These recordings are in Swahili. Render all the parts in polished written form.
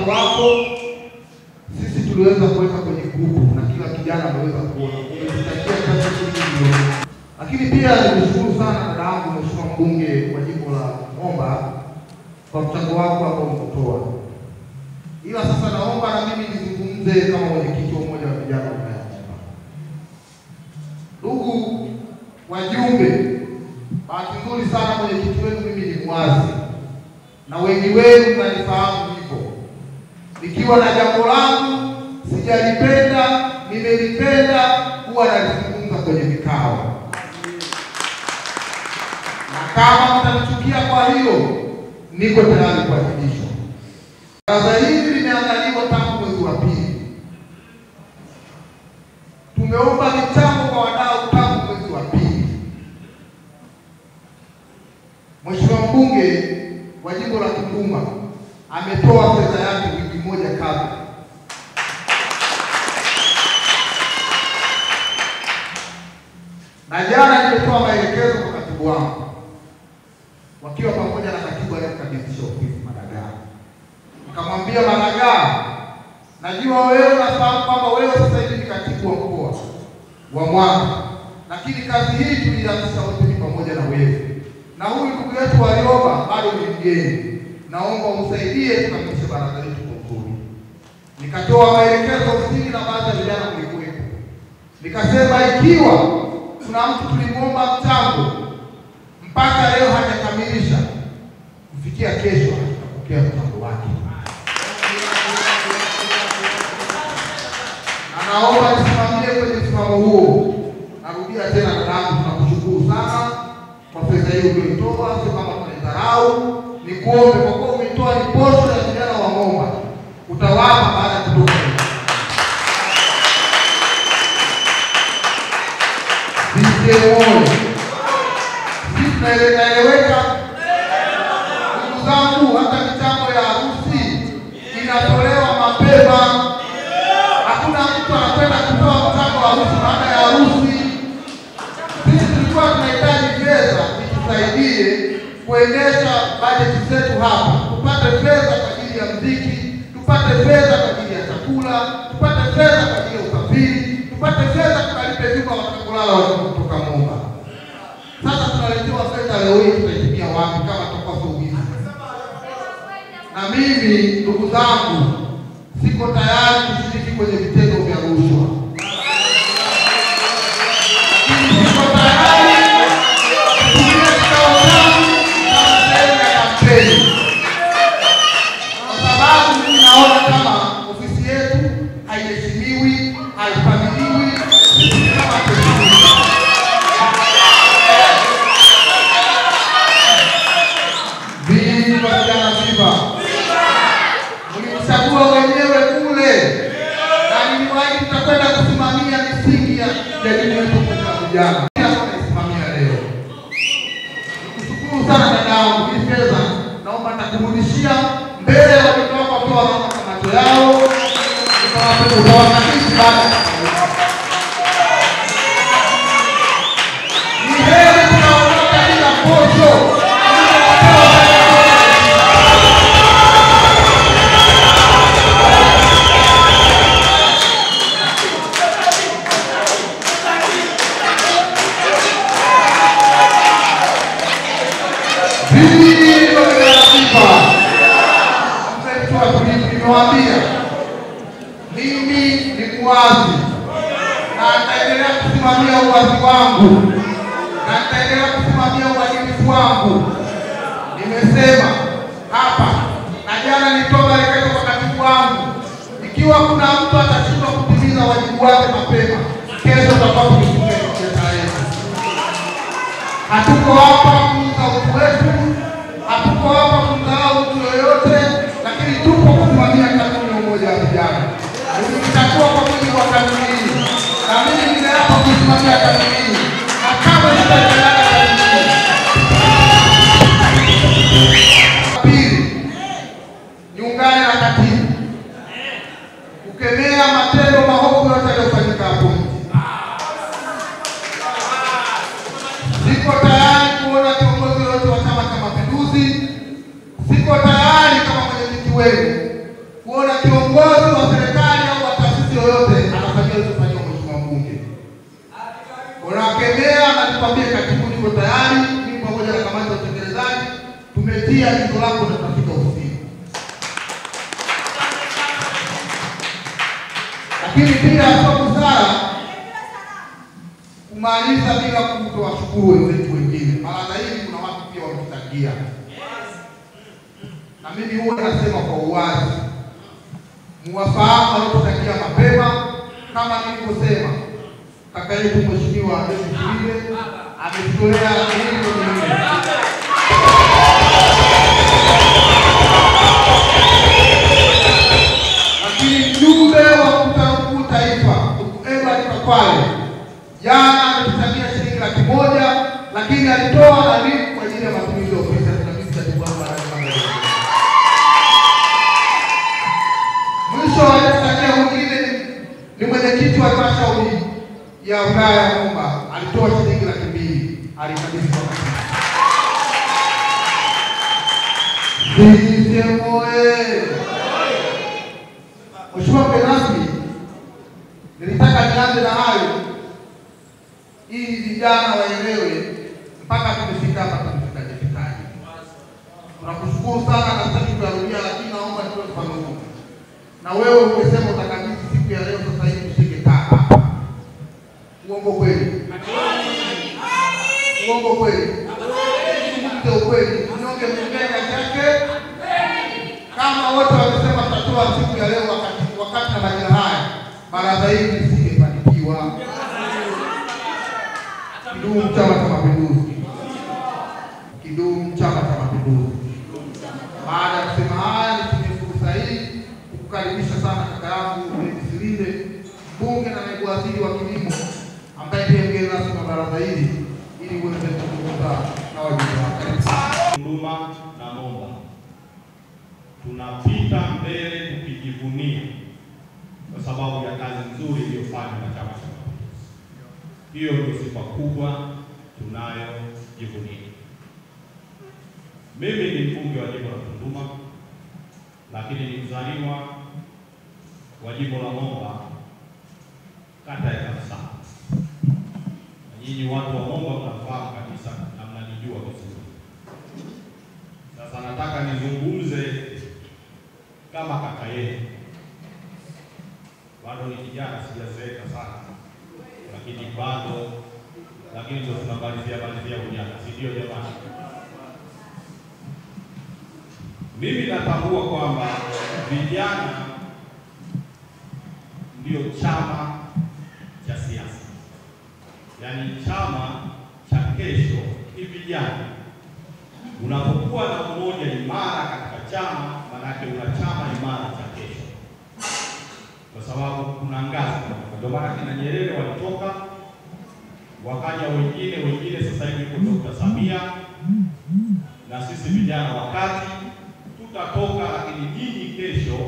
mchango wako. Sisi tuliweza kuweka kwenye grupu na kila kijana ameweza kuona. Tumetakia kazi nyingi. Lakini pia nishukuru sana dada yangu Mheshimiwa mbunge wa jimbo la Momba kwa mchango wako ambao umetoa. Ila sasa naomba na mimi nizungumze kama mwenyekiti wa umoja wa vijana wa Momba. Ndugu wajumbe, bahati nzuri sana mwenyekiti wenu mimi ni mwazi. Na wengi wenu mnanifahamu hivyo. Nikiwa na jambo langu sijalipenda, nimelipenda, huwa nalizungumza kwenye vikao. Na kama mtanichukia kwa hiyo, niko tayari kuwajibishwa. Baraza hili limeandaliwa tangu mwezi wa pili. Tumeomba michango kwa wadau tangu mwezi wa pili. Mheshimiwa mbunge wa jimbo la Tunduma ametoa fedha yake wiki moja kabla. Na jana nimetoa maelekezo kwa katibu wangu wakiwa pamoja na katibu aliyekabidhisha ofisi Madagaa. Nikamwambia Madagaa, najua wewe unafahamu kwamba wewe sasa hivi ni katibu wa mkoa wa Mwanza, lakini kazi hii tulianzisha wote ni pamoja na wewe. Na huyu ndugu yetu Warioba bado ni mgeni. Naomba umsaidie tukamilishe baraza letu kwa uzuri. Nikatoa maelekezo ofisini na baadhi ya vijana mlikuwepo. Nikasema ikiwa kuna mtu tulimuomba mchango mpaka leo hajakamilisha, kufikia kesho atapokea mchango wake. Na naomba nisimamie kwenye msimamo huo. Narudia tena dadangu, tunakushukuru sana kwa fedha hiyo ulioitoa, sio kama tunadharau. Nikuombe kwa kuwa umetoa ripoti ya vijana wa Momba, utawapa baada ya kutoka. Sisi tunaeleweka. Ndugu zangu, hata michango ya harusi inatolewa mapema. Hakuna mtu anakwenda kutoa mchango wa harusi baada ya harusi. Sisi tulikuwa tunahitaji fedha itusaidie kuendesha bajeti zetu hapa. Tupate fedha kwa ajili ya muziki, tupate fedha kwa ajili ya chakula, tupate fedha kwa ajili ya usafiri, tupate fedha tukalipe nyumba watakulala watu kutoka Momba. Sasa tunaletewa fedha leo hii, tutaitumia wapi kama tutakuwa hivi? Na mimi ndugu zangu, siko tayari kushiriki kwenye vitendo vya rushwa. Siko tayari kutumia kikao changu kama sehemu ya kampeni. Kwa sababu mimi naona kama ofisi yetu haiheshimiwi, haifadhiliwi, kama tuheshimiwi. Vipi vijana viva? Mlichagua wenyewe kule. Na niliwahi tutakwenda kusimamia misingi ya jamii yetu kwa vijana. Tunasimamia leo. Nikushukuru sana dadangu, hii fedha naomba nitakurudishia mbele ya watoto wako kwa macho yao. Utawakabidhi baada. Ni heri tunaondoka bila posho. Nimewambia mimi ni mwazi na nitaendelea kusimamia uwazi wangu na nitaendelea kusimamia uadilifu wangu. Nimesema hapa na jana nitoa maelekezo kwa katibu wangu, ikiwa kuna mtu atashindwa kutimiza wajibu wake mapema, kesho tutakuwa tukifunga pesa yetu. Hatuko hapa kuuza utu wetu, hatuko hapa kumdharau mtu yoyote, lakini tupo kusimamia kanuni ya umoja wa vijana. Nitakuwa kwa mujibu wa kanuni hii. Na mimi nimeapa kusimamia kanuni hii. Na kama nitaendelea kanuni hii. Pili, niungane na katibu kukemea matendo maovu yote yaliyofanyika hapo. Siko tayari kuona kiongozi wote wa Chama cha Mapinduzi. Siko tayari kama mwenyekiti wenu kiongozi wa serikali au wa taasisi yoyote anafanyia usifanyia mheshimiwa mbunge. Unakemea na tukwambie katibu niko tayari, mimi pamoja na kamati ya utekelezaji tumetia jicho lako na tutafika ofisini. Lakini pia kwa busara kumaliza bila kutowashukuru wenzetu wengine. Mara hii kuna watu pia wamechangia. Na mimi huwa nasema kwa uwazi, muwafahamu waliotakia mapema. Kama nilivyosema, kaka yetu mheshimiwa David ametolea hilo mwenyewe. Lakini mjumbe wa mkutano mkuu taifa Edward Kakwale jana ametuchangia shilingi 100,000, lakini alitoa nalimu kwa ajili ya matumizi ya ofisi ya kabisa ya mwisho wa kuchangia mwingine ni mwenyekiti wa halmashauri ya wilaya ya Momba, alitoa shilingi 200,000 alikabidhi kwa kanisa. Mheshimiwa mgeni rasmi, nilitaka nianze na hayo ili vijana waelewe mpaka tumefika hapa tumefikaje. Tunakushukuru sana na sisi tunarudia, lakini naomba tuwe mfano huu. Na wewe umesema utakabidhi siku ya leo, sasa hivi ushike taka. Uongo kweli? Uongo kweli? Ndio kweli. Mnyonge mnyonge yake. Kama wote wamesema tutatoa siku ya leo wakati na majira haya, baraza hili lisingefanikiwa. Kidumu Chama cha Mapinduzi! Kidumu Chama cha Mapinduzi! Baada ya kusema haya, nitumie fursa hii kukukaribisha sana kaka yangu Silinde, mbunge na naibu waziri wa kilimo, ambaye ndiye mgeni rasmi wa baraza hili, ili uweze kuzungumza na wajumbe wako. Tunduma na Momba tunapita mbele tukijivunia kwa sababu ya kazi nzuri iliyofanywa na Chama cha Mapinduzi. Hiyo ndio sifa kubwa tunayojivunia. Mimi ni mbunge wa jimbo la Tunduma, lakini ni mzaliwa wa jimbo la Momba, kata ya Kapsala. Nyinyi watu wa Momba mnafahamu kabisa na mnanijua vizuri. Sasa nataka nizungumze kama kaka yenu. Bado ni kijana, sijazeeka sana, lakini ndio tunamalizia ujana, si ndio jamani? Mimi natambua kwamba vijana ndio chama cha siasa, yaani chama cha kesho ni vijana. Unapokuwa na umoja imara katika chama, manake una chama imara cha kesho, kwa sababu kuna ngazi. Ndio maana kina Nyerere walitoka, wakaja wengine sasa hivi kwa Dr. Samia, na sisi vijana wakati tutatoka, lakini nyinyi kesho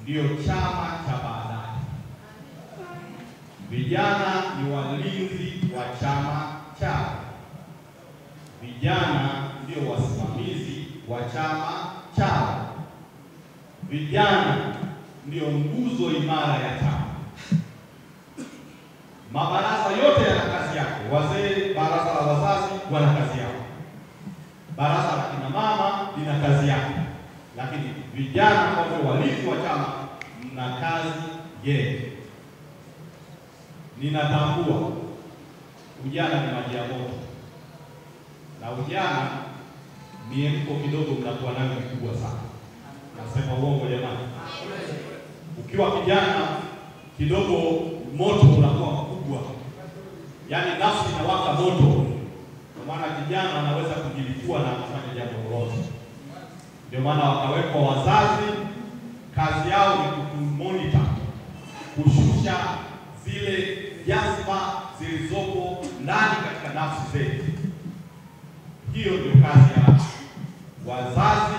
ndio chama cha baadaye. Vijana ni walinzi wa chama chao. Vijana ndio wasimamizi wa chama chao. Vijana ndio nguzo imara ya chama. Mabaraza yote yana kazi yake. Wazee, baraza la wazazi wana kazi yao. Baraza la kina mama lina kazi yake. Lakini vijana kama walinzi wa chama mna kazi yenu. Ninatambua ujana ni maji ya moto. Na ujana miemko kidogo mnakuwa nayo kubwa sana. Nasema uongo jamani? Ukiwa kijana kidogo moto unakuwa mkubwa. Yaani nafsi inawaka moto. Kwa maana kijana anaweza kujilipua na kufanya jambo lolote. Ndio maana wakawekwa wazazi, kazi yao ni kutumonitor, kushusha zile jazba zilizopo ndani katika nafsi zetu. Hiyo ndio kazi ya wazazi,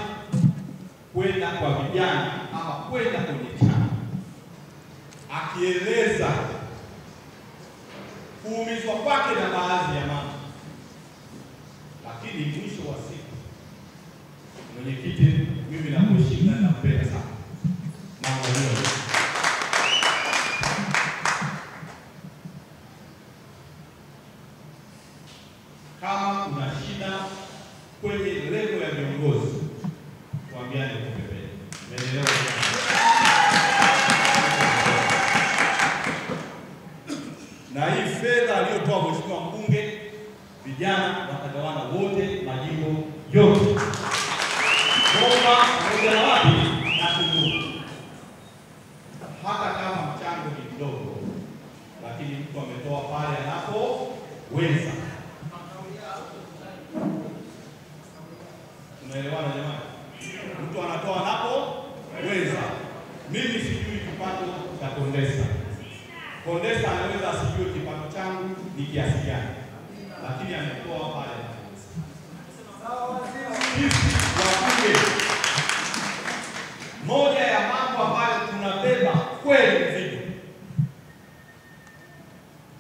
kwenda kwa vijana ama kwenda kwenye chama, akieleza kuumizwa kwake na baadhi ya mambo. Lakini mwisho wa siku, mwenyekiti, mimi nakuheshimu na nampenda sana, tuambiane kwa pembeni. Umeelewa? Na hii fedha aliyotoa mheshimiwa mbunge, vijana watagawana wote majimbo yote. Bomba pamoja na wapi na Tunduru. Hata kama mchango ni mdogo, lakini mtu ametoa pale anapoweza. Tunaelewana jamani? Mtu anatoa anapoweza. Mimi sijui kipato cha Kondesa. Kondesa anaweza asijue kipato changu ni kiasi gani, lakini ametoa pale anapoweza. Sisi wabunge, moja ya mambo ambayo tunabeba kweli mzigo.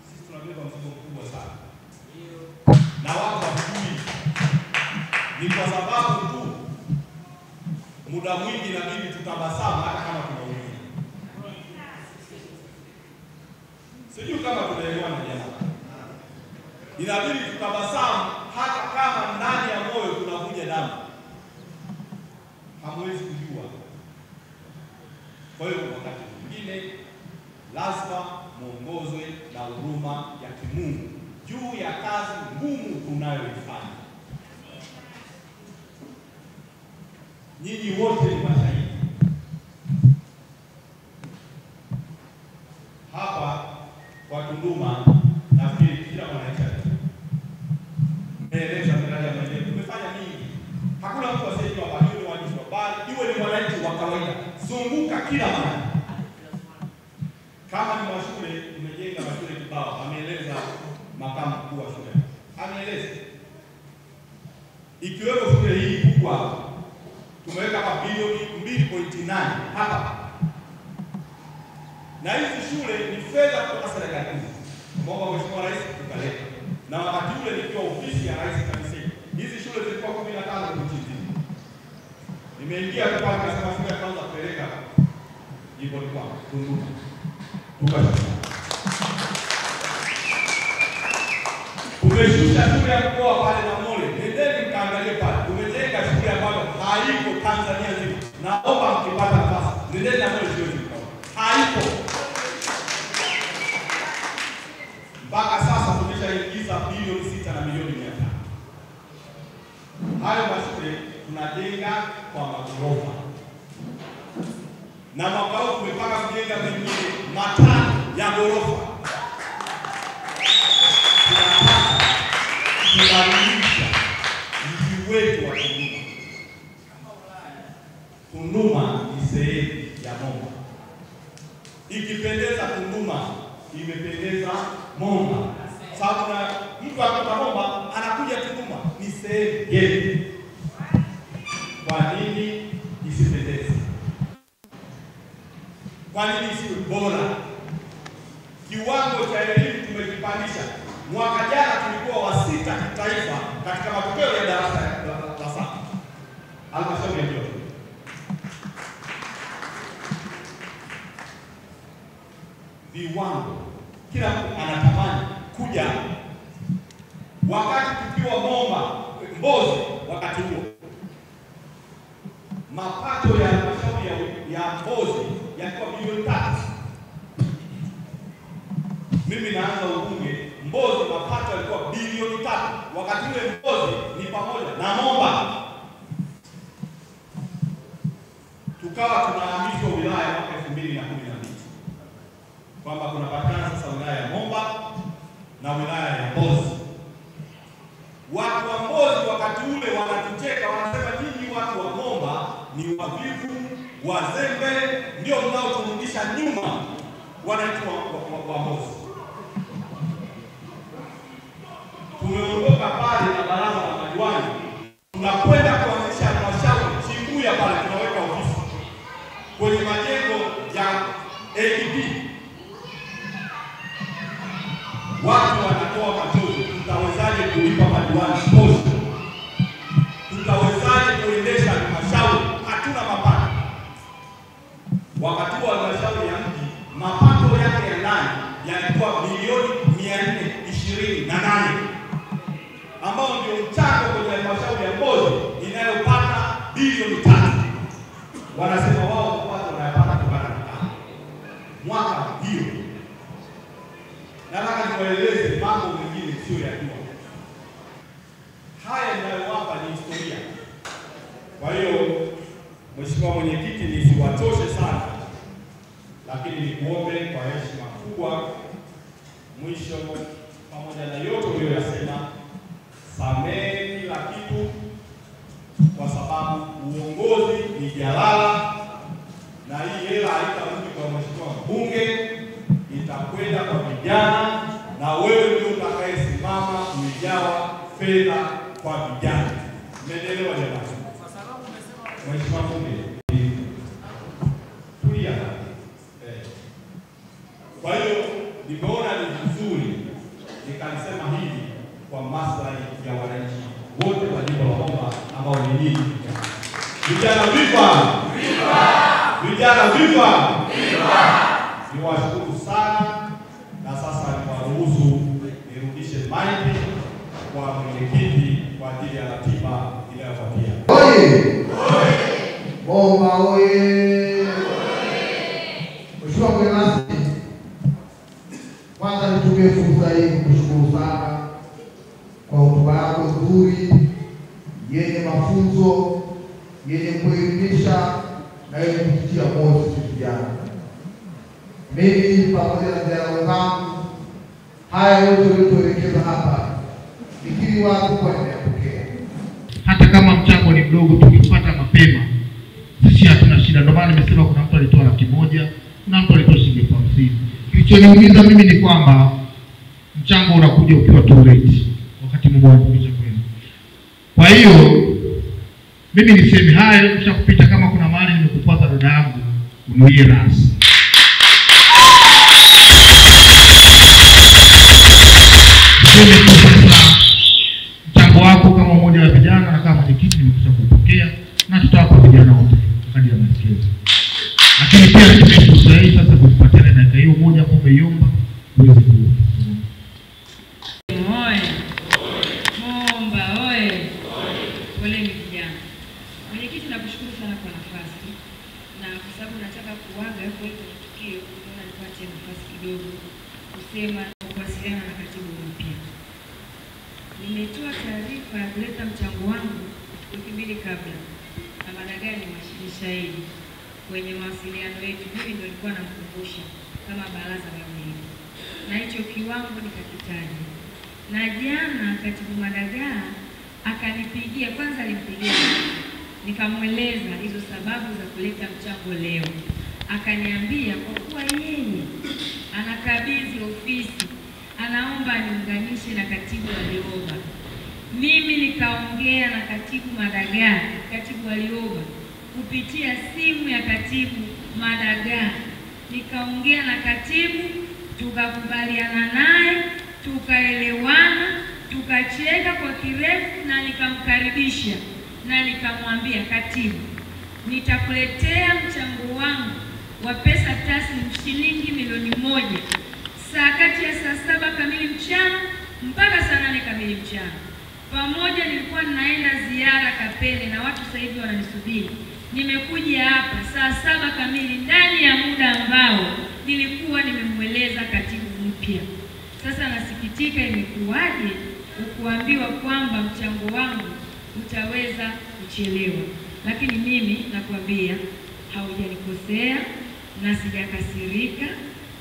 Sisi tunabeba mzigo mkubwa sana. Na watu hawajui. Ni kwa sababu tu muda mwingi inabidi tutabasamu hata kama tunaumia. Sijui kama tunaelewana jamaa. Inabidi tutabasamu hata kama ndani ya moyo tunavuja damu. Hamwezi kujua. Kwa hiyo wakati mwingine lazima muongozwe na huruma ya kimungu juu ya kazi ngumu tunayoifanya. Nyinyi wote ni mashahidi. Hapa kwa Tunduma nafikiri kila mwananchi anaeleza miradi ya maendeleo tumefanya mingi. Hakuna mtu asiyejua bali ni waandishi wa habari, iwe ni mwananchi wa kawaida. Zunguka kila mahali. Kama ni mashule, tumejenga mashule kibao, ameeleza makamu mkuu wa shule. Ameeleza. Ikiwemo shule hii kubwa, tumeweka hapa bilioni 2.8 hapa. Na hizi shule ni fedha kutoka serikali. Mwomba Mheshimiwa Rais tukaleta. Na wakati ule nikiwa ofisi ya Rais TAMISEMI, hizi shule zilikuwa 15 nchini. Nimeingia kwa kasema shule ya kwanza kupeleka jimbo kwa Tunduru. Tukashusha. Tumeshusha shule ya mkoa pale na Mole. Nendeni mkaangalie pale. Tumejenga shule ambayo haiko Tanzania nzima. Naomba mkipata nafasi. Nendeni na Mole shule mkoa. Haiko. Mpaka sasa tumeshaingiza bilioni 6 na milioni 500. Hayo mashule tunajenga kwa magorofa. Na mwaka huu tumepanga kujenga mengine 5 ya gorofa. Tunabadilisha mji wetu wa Tunduma. Tunduma ni sehemu ya Momba. Ikipendeza Tunduma, imependeza Momba. Sababu na mtu akitoka Momba anakuja Tunduma, ni sehemu yetu. Kwa nini isipendeze? Kwa nini isiwe bora? Kiwango cha elimu tumekipandisha. Mwaka jana tulikuwa wa 6 kitaifa katika matokeo ya darasa la 7. Halmashauri ya Njombe. Viwango. Kila mtu anatamani kuja. Wakati tukiwa Momba, Mbozi wakati huo. Mapato ya halmashauri ya Mbozi yalikuwa bilioni 3. Mimi naanza ubunge, Mbozi mapato yalikuwa bilioni 3. Wakati ule Mbozi ni pamoja na Momba. Tukawa tunahamishwa wilaya mwaka 2012. Kwamba kunapatikana sasa wilaya ya Momba na wilaya ya Mbozi. Watu wa Mbozi wakati ule wanatucheka, wanasema nyinyi watu wa Momba ni wavivu, wazembe, ndio mnaoturudisha nyuma wananchi wa Mbozi. Tumeondoka pale na baraza la madiwani, tunakwenda kuanzisha halmashauri Chimbuya pale, tunaweka ofisi kwenye majengo ya ADP. Watu wanatoa machozi, tutawezaje kulipa madiwani posho? Tutawezaje kuendesha halmashauri? Hatuna mapato. Wakati wa halmashauri ya mji, mapato yake ya ndani yalikuwa milioni 428, ambao ndio mchango kwenye halmashauri ya Mbozi inayopata bilioni 3. wanasema wao mapato wanayapata kutokana na kama mwaka hiyo. Nataka niwaeleze mambo mengine sio ya jua. Haya ninayowapa ni historia. Kwa hiyo Mheshimiwa Mwenyekiti, nisiwatoshe sana, lakini nikuombe kwa heshima kubwa, mwisho pamoja na yote uliyoyasema, samehe kila kitu, kwa sababu uongozi ni jalala, na hii hela haitarudi kwa Mheshimiwa Mbunge, itakwenda kwa vijana, na wewe ndio utakayesimama kuigawa fedha kwa vijana. Mmenielewa jamani? Mheshimiwa Mbunge, tulia. Kwa hiyo nimeona ni vizuri nikalisema hivi kwa maslahi ya wananchi wote wa jimbo la Momba ambao ni nyinyi. Vijana viva! Vijana viva! Niwashukuru sana, na sasa niwaruhusu nirudishe maiki kwa mwenyekiti kwa ajili ya ratiba inayofuatia. Oye! Momba oye! Mheshimiwa mgeni rasmi, kwanza nitumie fursa hii kukushukuru sana kwa hotuba yako nzuri yenye mafunzo, yenye kuelimisha na yenye kututia moyo sisi vijana. Mimi pamoja na vijana wenzangu, haya yote uliotuelekeza hapa nikiri watu kwa nimeyapokea. Hata kama mchango ni mdogo, tukipata mapema sisi hatuna shida. Ndio maana nimesema kuna mtu alitoa 100,000, kuna mtu alitoa shilingi 50,000. Kilichoniumiza mimi ni kwamba mchango unakuja ukiwa too late, wakati Mungu anakuja kwenu. Kwa hiyo mimi niseme haya kushakupita. Kama kuna mahali nimekupata dada yangu, unuie rasi. Mchango wako kama mmoja wa vijana na kama mwenyekiti nimekuja kupokea, na tutawapa vijana wote kadri ya maelekezo. Lakini pia tumekusaidii sasa kukupatia dakika hiyo moja hapo umeiomba uweze ku. Momba oye. Poleni vijana. Mwenyekiti, nakushukuru sana kwa nafasi, na kwa sababu nataka kuaga kwa hilo tukio, naona nipate nafasi kidogo kusema kuwasiliana na katibu mpya. Nimetoa taarifa ya kuleta mchango wangu wiki mbili kabla, na Madagaa ni shahidi kwenye mawasiliano yetu. Mimi ndio nilikuwa namkumbusha kama baraza la mjini, na hicho kiwango nikakitaja. Na jana katibu Madagaa akanipigia, kwanza alimpigia nikamweleza hizo sababu za kuleta mchango leo. Akaniambia kwa kuwa yeye anakabidhi ofisi, anaomba niunganishe na katibu Walioba. Mimi nikaongea na katibu Madagaa, katibu Walioba kupitia simu ya katibu Madagaa, nikaongea na katibu, tukakubaliana naye, tukaelewana, tukacheka kwa kirefu, na nikamkaribisha na nikamwambia, katibu, nitakuletea mchango wangu wa pesa taslimu shilingi milioni 1 saa kati ya saa 7 kamili mchana mpaka saa 8 kamili mchana. Pamoja nilikuwa ninaenda ziara Kapele na watu sasa hivi wananisubiri. Nimekuja hapa saa 7 kamili ndani ya muda ambao nilikuwa nimemweleza katibu mpya. Sasa nasikitika imekuwaje ukuambiwa kwamba mchango wangu utaweza kuchelewa. Lakini mimi nakwambia haujanikosea na sijakasirika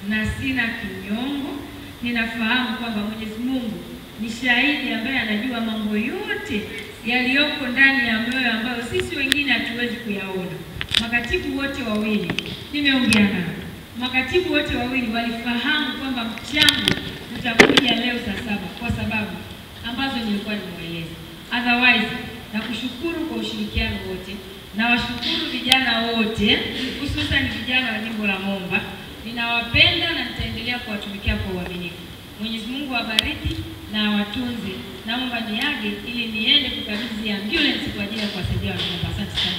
na sina kinyongo. Ninafahamu kwamba Mwenyezi Mungu ni shahidi ambaye anajua mambo yote yaliyoko ndani ya moyo ambayo sisi wengine hatuwezi kuyaona. Makatibu wote wawili nimeongea nao. Makatibu wote wawili walifahamu kwamba mchango utakuja leo saa 7 kwa sababu ambazo nilikuwa nimeeleza. Otherwise, nakushukuru kwa ushirikiano wote. Na washukuru vijana wote, hususan vijana wa jimbo la Momba. Ninawapenda na nitaendelea kuwatumikia kwa uaminifu. Mwenyezi Mungu awabariki na watunze. Naomba niage ili niende kukabidhi ambulance kwa ajili ya kuwasaidia watu. Asante sana.